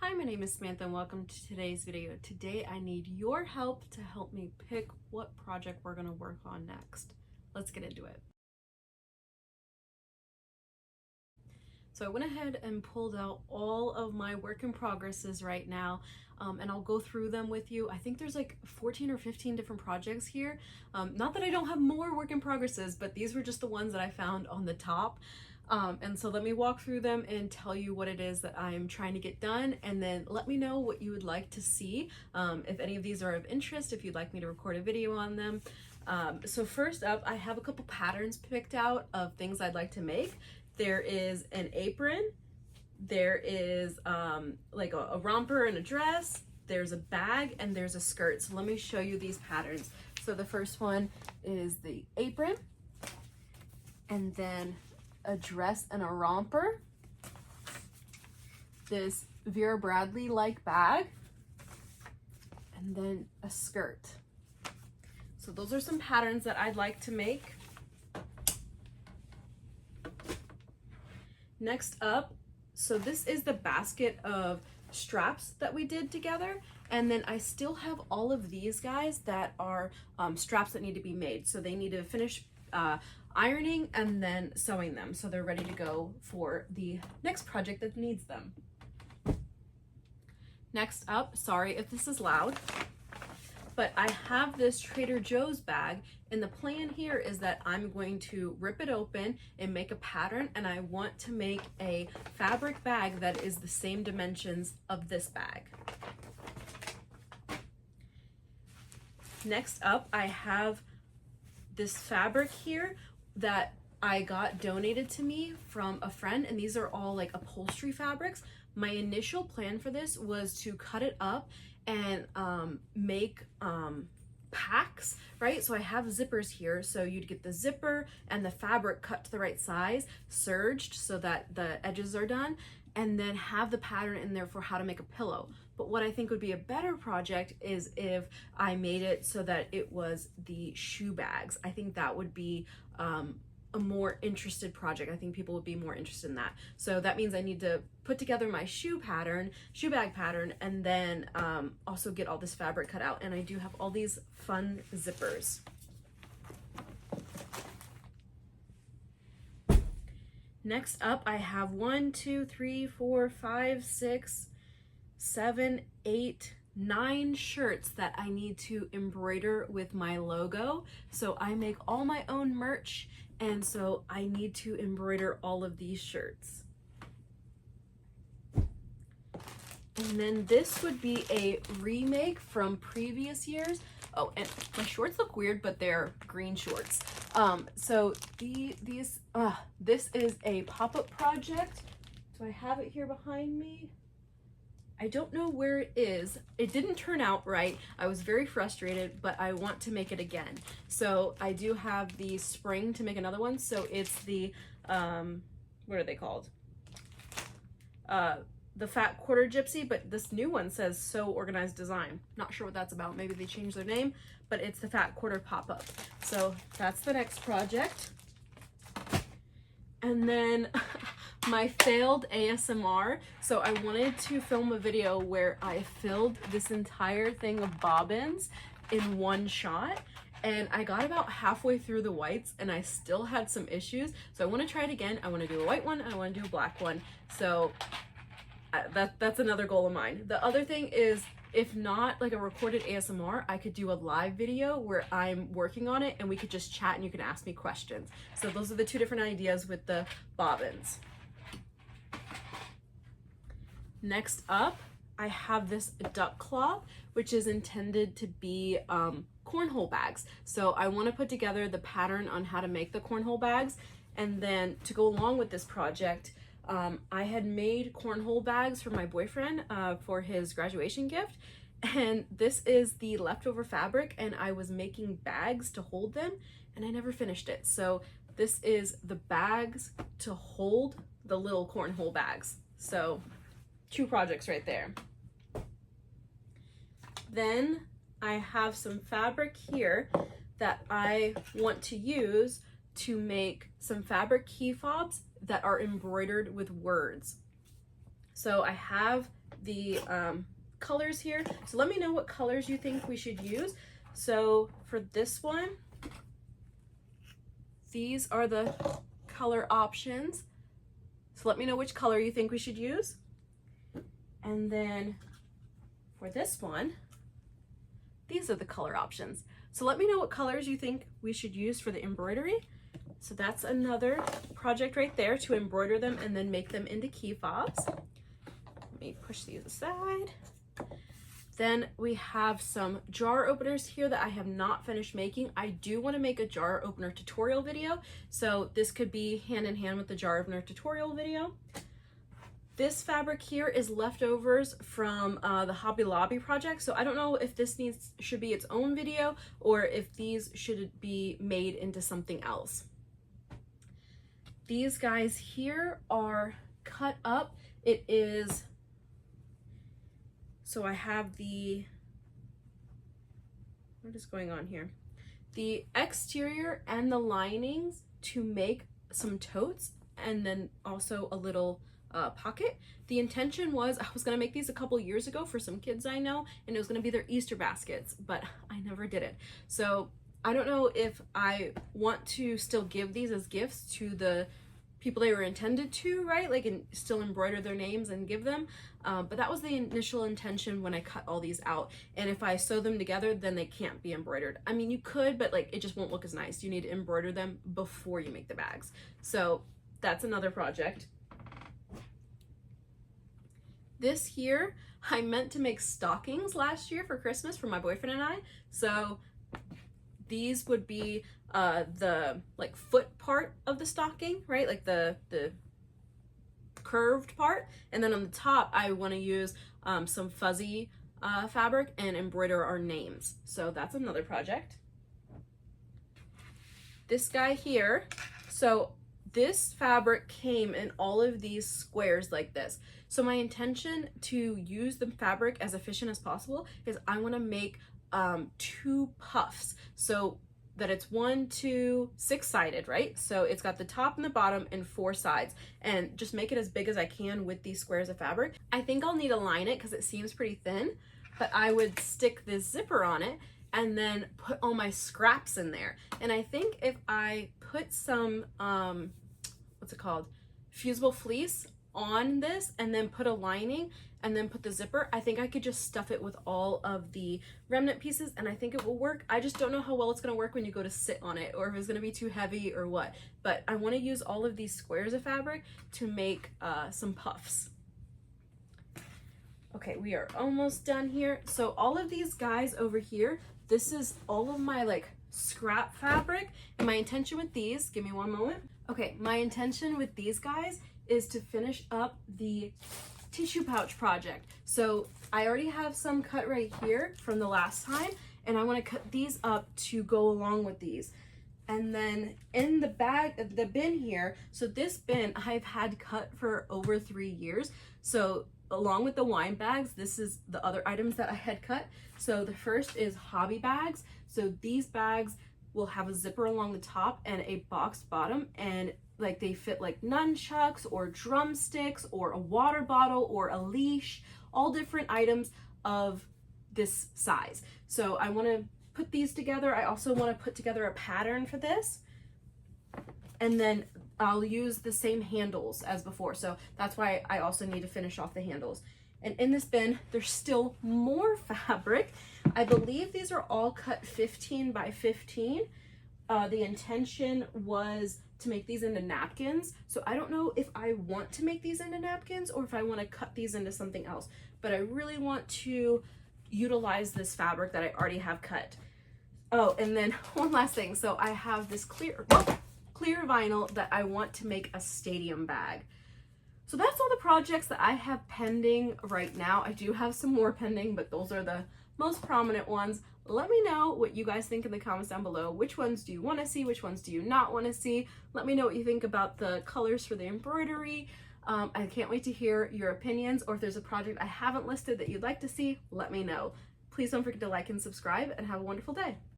Hi, my name is Samantha and welcome to today's video. Today I need your help to help me pick what project we're going to work on next. Let's get into it. So I went ahead and pulled out all of my work in progresses right now, and I'll go through them with you. I think there's like 14 or 15 different projects here. Not that I don't have more work in progresses, but these were just the ones that I found on the top. And so let me walk through them and tell you what it is that I'm trying to get done, and then let me know what you would like to see. If any of these are of interest, if you'd like me to record a video on them. So first up, I have a couple patterns picked out of things I'd like to make. There is an apron, there is like a romper and a dress, there's a bag, and there's a skirt. So let me show you these patterns. So the first one is the apron, and then a dress and a romper, this Vera Bradley-like bag, and then a skirt. So those are some patterns that I'd like to make. Next up, so this is the basket of straps that we did together, and then I still have all of these guys that are straps that need to be made. So they need to finish ironing and then sewing them, so they're ready to go for the next project that needs them. Next up, sorry if this is loud, but I have this Trader Joe's bag, and the plan here is that I'm going to rip it open and make a pattern, and I want to make a fabric bag that is the same dimensions of this bag. Next up, I have this fabric here that I got donated to me from a friend, and these are all like upholstery fabrics. My initial plan for this was to cut it up and make packs, right? So I have zippers here, so you'd get the zipper and the fabric cut to the right size, serged so that the edges are done, and then have the pattern in there for how to make a pillow. But what I think would be a better project is if I made it so that it was the shoe bags. I think that would be a more interested project. I think people would be more interested in that. So that means I need to put together my shoe bag pattern, and then also get all this fabric cut out. And I do have all these fun zippers. Next up, I have 1, 2, 3, 4, 5, 6, 7, 8, 9 shirts that I need to embroider with my logo. So I make all my own merch, and so I need to embroider all of these shirts. And then this would be a remake from previous years. Oh, and my shorts look weird, but they're green shorts. So this is a pop-up project. So I have it here behind me. I don't know where it is. It didn't turn out right. I was very frustrated, but I want to make it again. So I do have the spring to make another one. So it's the, what are they called? The Fat Quarter Gypsy, but this new one says So Organized Design. Not sure what that's about. Maybe they changed their name, but it's the Fat Quarter pop-up. So that's the next project. And then my failed ASMR. So I wanted to film a video where I filled this entire thing of bobbins in one shot, and I got about halfway through the whites and I still had some issues. So I want to try it again. I want to do a white one, I want to do a black one. So that's another goal of mine. The other thing is, if not like a recorded ASMR, I could do a live video where I'm working on it and we could just chat and you can ask me questions. So those are the two different ideas with the bobbins. Next up, I have this duck cloth, which is intended to be cornhole bags. So I want to put together the pattern on how to make the cornhole bags, and then to go along with this project, I had made cornhole bags for my boyfriend for his graduation gift, and this is the leftover fabric, and I was making bags to hold them, and I never finished it. So this is the bags to hold the little cornhole bags. So 2 projects right there. Then I have some fabric here that I want to use to make some fabric key fobs that are embroidered with words. So I have the colors here. So let me know what colors you think we should use. So for this one, these are the color options. So let me know which color you think we should use. And then for this one, these are the color options. So let me know what colors you think we should use for the embroidery. So that's another project right there, to embroider them and then make them into key fobs. Let me push these aside. Then we have some jar openers here that I have not finished making. I do want to make a jar opener tutorial video, so this could be hand in hand with the jar opener tutorial video. This fabric here is leftovers from the Hobby Lobby project, so I don't know if this should be its own video or if these should be made into something else. These guys here are cut up. It is, so I have the, what is going on here? The exterior and the linings to make some totes, and then also a little pocket. The intention was I was gonna make these a couple years ago for some kids I know, and it was gonna be their Easter baskets, but I never did it. So I don't know if I want to still give these as gifts to the people they were intended to, right? Like, and still embroider their names and give them. But that was the initial intention when I cut all these out. And if I sew them together, then they can't be embroidered. I mean, you could, but like, it just won't look as nice. You need to embroider them before you make the bags. So that's another project. This here, I meant to make stockings last year for Christmas for my boyfriend and I. So these would be the like foot part of the stocking, right? Like the curved part. And then on the top, I want to use some fuzzy fabric and embroider our names. So that's another project. This guy here, so this fabric came in all of these squares like this. So my intention to use the fabric as efficient as possible is I want to make 2 puffs, so that it's 1, 2, 6-sided, right? So it's got the top and the bottom and 4 sides, and just make it as big as I can with these squares of fabric. I think I'll need to line it because it seems pretty thin, but I would stick this zipper on it and then put all my scraps in there. And I think if I put some, what's it called? Fusible fleece on this and then put a lining and then put the zipper, I think I could just stuff it with all of the remnant pieces and I think it will work. I just don't know how well it's gonna work when you go to sit on it, or if it's gonna be too heavy or what. But I wanna use all of these squares of fabric to make some puffs. Okay, we are almost done here. So all of these guys over here, this is all of my like scrap fabric. And my intention with these, give me one moment. Okay, my intention with these guys is to finish up the tissue pouch project. So I already have some cut right here from the last time, and I want to cut these up to go along with these. And then in the bag, the bin here, so this bin I've had cut for over 3 years. So along with the wine bags, this is the other items that I had cut. So the first is hobby bags. So these bags will have a zipper along the top and a boxed bottom, and like they fit like nunchucks or drumsticks or a water bottle or a leash, all different items of this size. So I want to put these together. I also want to put together a pattern for this, and then I'll use the same handles as before. So that's why I also need to finish off the handles. And in this bin, there's still more fabric. I believe these are all cut 15 by 15. The intention was to make these into napkins. So I don't know if I want to make these into napkins or if I want to cut these into something else, but I really want to utilize this fabric that I already have cut. Oh, and then one last thing. So I have this clear vinyl that I want to make a stadium bag. So that's all the projects that I have pending right now. I do have some more pending, but those are the most prominent ones. Let me know what you guys think in the comments down below. Which ones do you want to see? Which ones do you not want to see? Let me know what you think about the colors for the embroidery. I can't wait to hear your opinions, or if there's a project I haven't listed that you'd like to see, let me know. Please don't forget to like and subscribe, and have a wonderful day.